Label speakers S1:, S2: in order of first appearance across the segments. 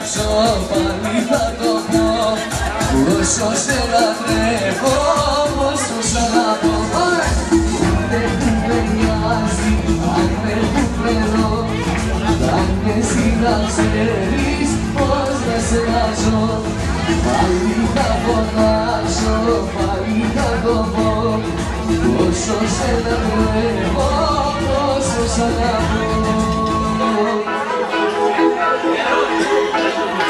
S1: αλλάξω, πάλι θα το πω. Όσο σε λατρεύω, όσο σ' αγαπώ. Δεν με νοιάζει αν με κουπλερώ, αν και εσύ να ξέρεις πως δεν σε χαζώ. Πάλι θα φωνάξω, πάλι θα το πω. Όσο σε λατρεύω, όσο σ' αγαπώ.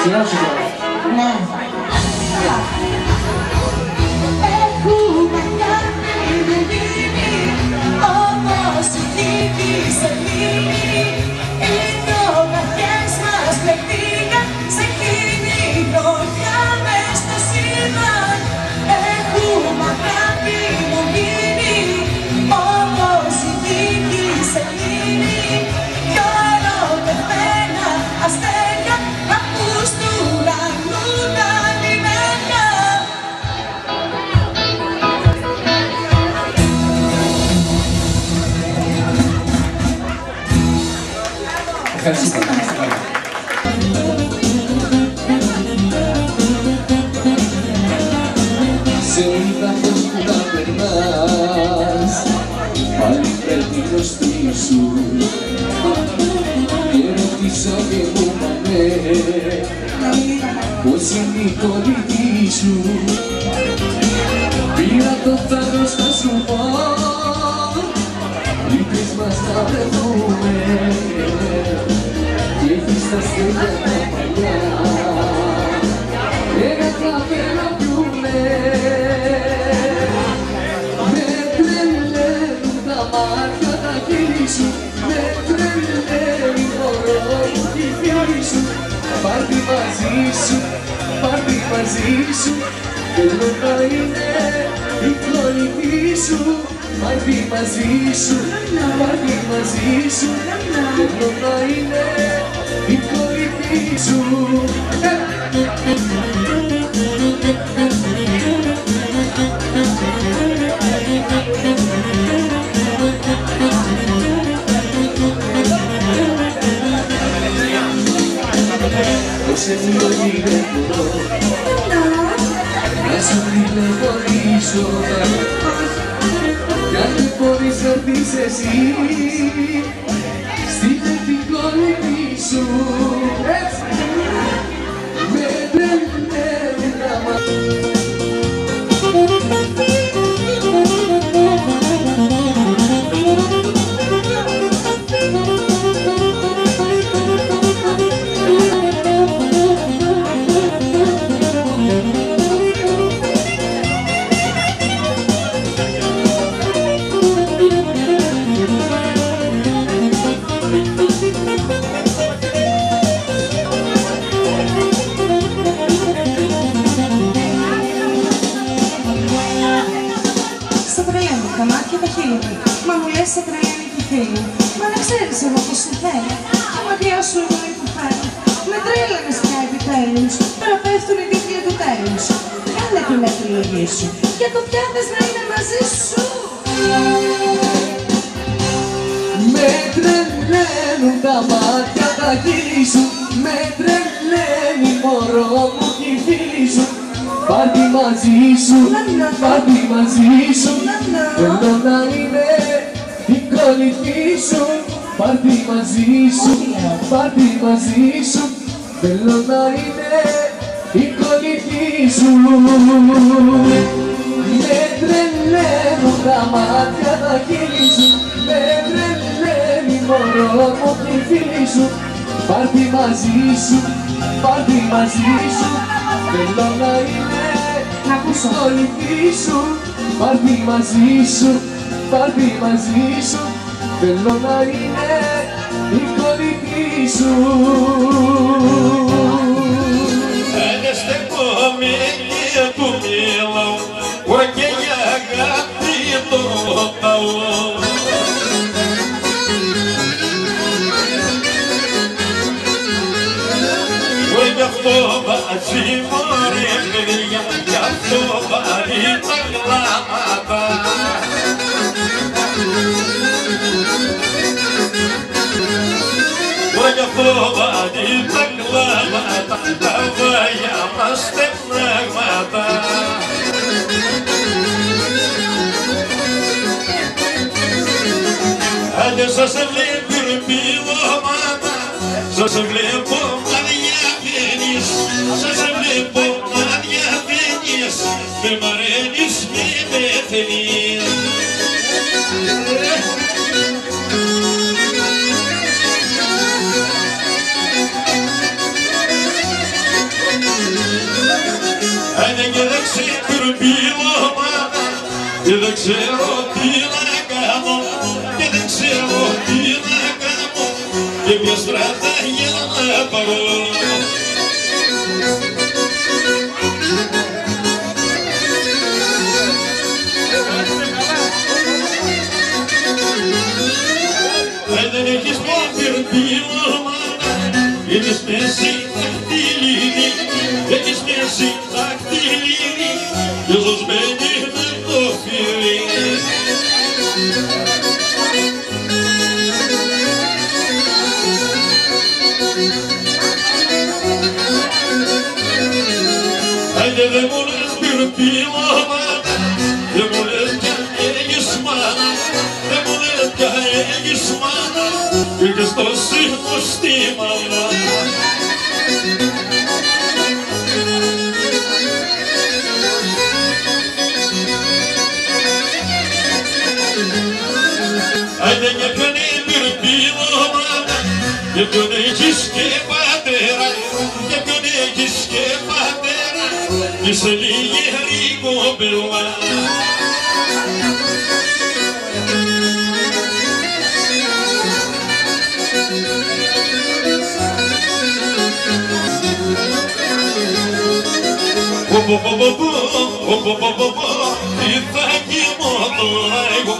S1: Σειρά σου τώρα. Ναι.
S2: Έχουμε κάνει με λύνη, όμως η τύχη σε λύνει. Είναι ο βαθιάς μας πλεκτήκα, σε εκείνη γροφιά μες στο σύμπαν. Έχουμε αγάπη με λύνη, όμως η τύχη σε λύνει. Κι ερωτευμένα αστέρια ακούς του ουρανού τα λιμένα.
S1: Ευχαριστώ. Σε είδα πως που τα περνάς, πάλι πρέπει μπροστή σου. Και ρωτήσα και μου είπανε πως είναι η κολλητή σου. Πήρα το θάρρος να σου πω, είπες μας να βρεθούμε και έχεις τα στέλια τα παλιά. Ένα καπέλο πιούνε, με τρελαίνουν τα μάτια τα χείλη σου. Με τρελαίνει μωρό μου κι η φίλη σου. Πάρτι μαζί σου, πάρτι μαζί σου. Θέλω να είναι η κολλητή σου. Πάρτι μαζί σου, πάρτι μαζί σου. Θέλω να είναι η κολλητή σου. Ως επιλογή δεν μπορώ να σου τηλεφωνήσω, κι αν δεν μπορείς να έρθεις εσύ, στείλε την κολλητή σου. Με τρελαίνουν τα μάτια.
S2: Μα μου λες σε τρελαίνει τη φίλη. Μα να ξέρεις εγώ πως σε θέλω. Και μακριά σου εγώ υποφέρω. Με τρέλανες πια επιτέλους. Τώρα πέφτουν οι τίτλοι του τέλους. Κάνε την επιλογή σου. Για το ποια θες να είναι μαζί σου.
S1: Με τρελαίνουν τα μάτια τα χείλη σου. Με τρελαίνει μωρό μου κι η φίλη σου. Πάρτι μαζί σου, πάρτι μαζί σου. Θέλω να είναι η κολλητή σου. Πάρτι μαζί σου, πάρτι μαζί σου. Θέλω να είναι η κολλητή σου. Με τρελαίνουν τα μάτια τα χείλη σου. Με τρελαίνει μωρό μου κι η φίλη σου. Πάρτι μαζί σου, πάρτι μαζί σου. Θέλω να είναι η κολλητή σου. Πάρτι μαζί σου, πάρτι μαζί σου. Θέλω να είναι η κολλητή σου.
S3: Не стекоми не кумило, оке я гати тотало. Ой, я в тоба зиморе я в тоба рита глата. Ой, я в тоба рита глата. σε βλέπω να διαφαίνεις, σε βλέπω να διαφαίνεις, με μαραίνεις, με πεθαίνεις. Άντε και δεν ξεκουρμπίλω μάνα, και δεν ξέρω τι να κάνω, και δεν ξέρω τι να κάνω, και ποια στράτα για να πάρω. Αν δεν έχεις πυρπίλο μάνα, έχεις μέση δαχτυλίδι, έχεις μέση δαχτυλίδι, και ζωσμένη με το φύλλι. Άντε δεν μου λες πυρπίλο μάνα, δεν μου λες κι αν έχεις μάνα, δεν μου λες κι αν έχεις μάνα, και στο σύμφω στη μάνα. Άντε και ποιον πυρπίλο μάνα, και ποιον έχεις και πατέρα, και ποιον έχεις και πατέρα, και σε λίγη κοπέλα. Τι θα κοιμώ εγώ,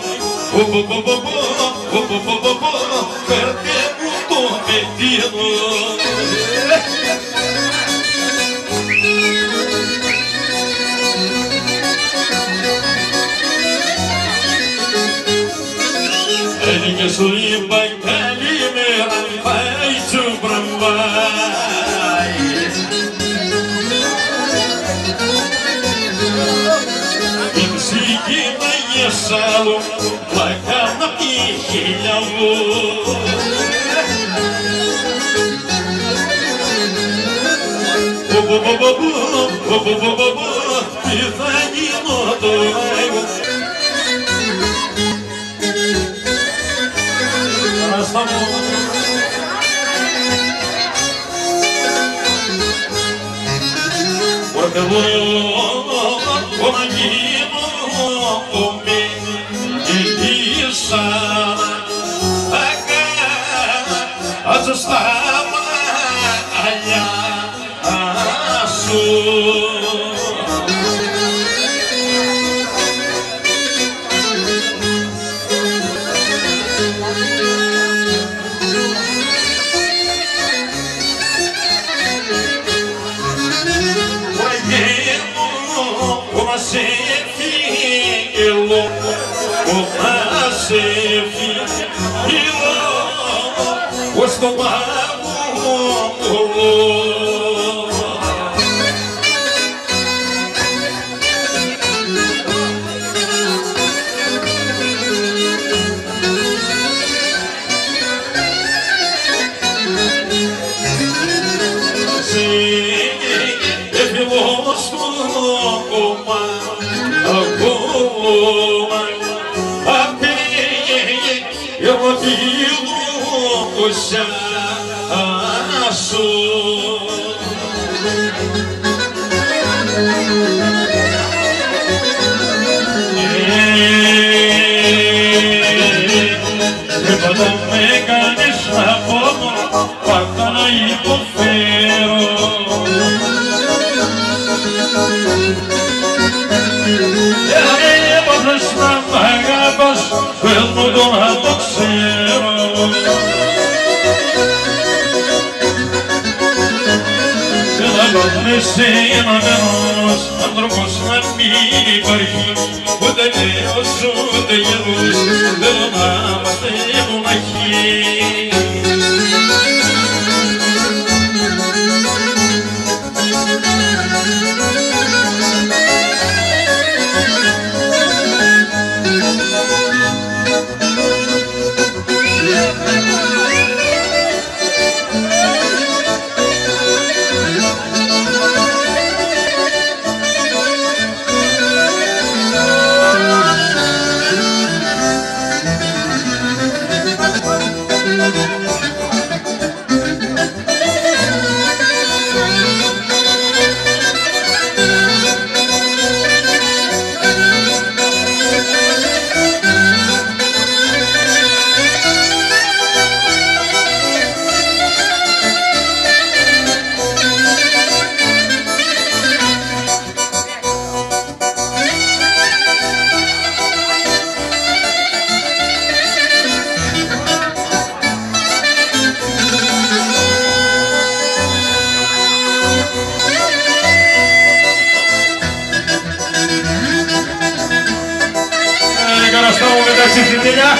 S3: φέρτε μου το πετίνο. Και σου είπα καλημέρα, πάει σου μπραμβάει. Την ψυχήνα για σάλο, πλάκα να τη χίλια μου. Τι θα γίνω τώρα εγώ. Porque voy a γίνω με η σάνα, αγάπη στα μαλλιά σου. Στο με κάνεις να πόνο, πάντα να υποφέρω. Έπαθες να μ' αγαπάς, πες μου το να το ξέρω. Εσύ ένας άνθρωπος να μην υπάρχει, ούτε νέος ούτε γερούς, θέλω να είμαστε μοναχοί. Τσιφτιτέλια.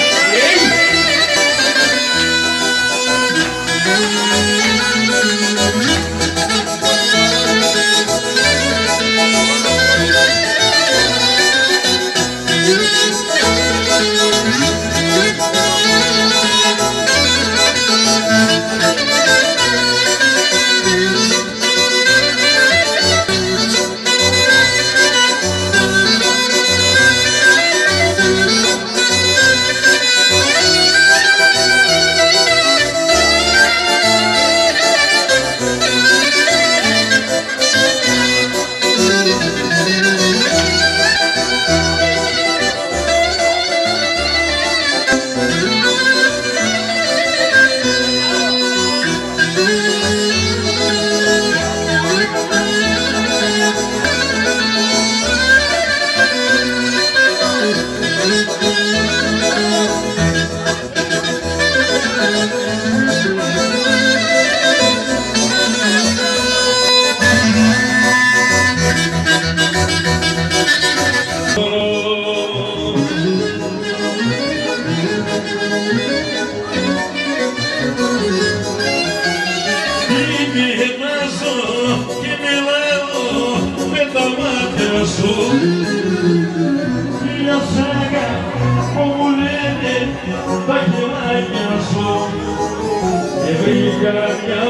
S3: Μια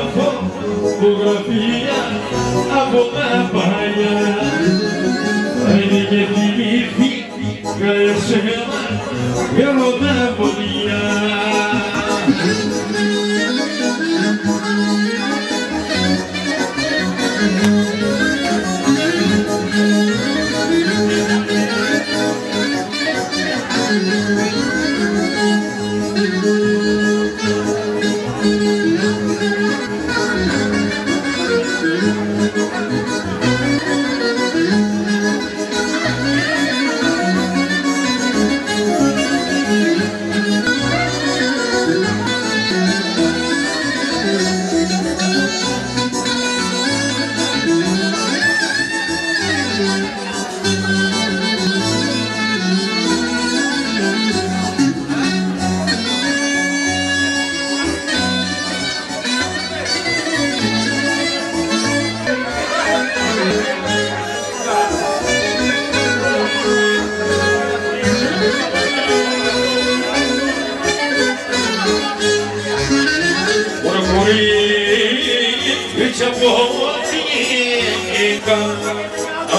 S3: φωτογραφία από τα παλιά είναι και θυμήθηκα εσένα έρωτα ποδιά.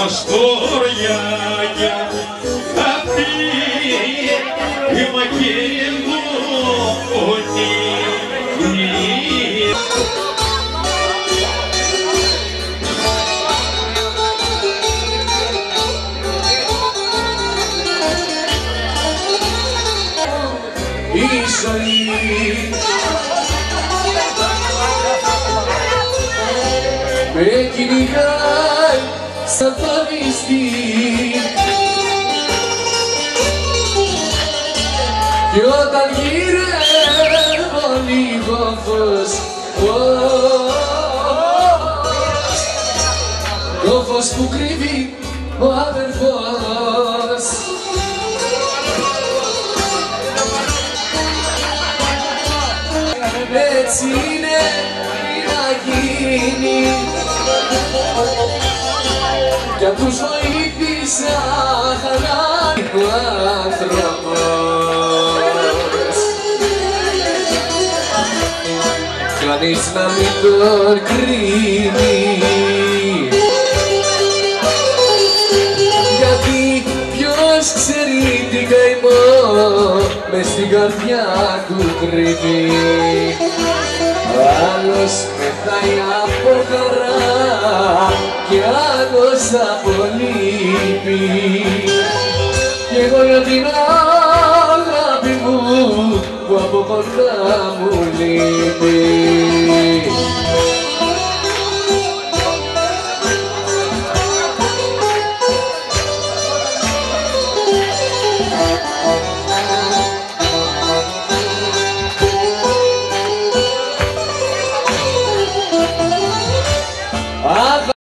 S3: Αστόρια αυτή η μαγεία μου
S1: η ζωή με κυνηγάει σαν δανειστή κι όταν γυρεύω λίγο φως το φως που κρύβει ο αδερφός έτσι είναι να γίνει κι αν τους βοήθησα χαλάει ο άνθρωπος κανείς να μην τον κρίνει γιατί ποιος ξέρει τι καημό μες στην καρδιά του κρύβει άλλος πεθάει από χαρά κι άλλος από λύπη κι εγώ για την αγάπη μου που από κοντά μου λείπει.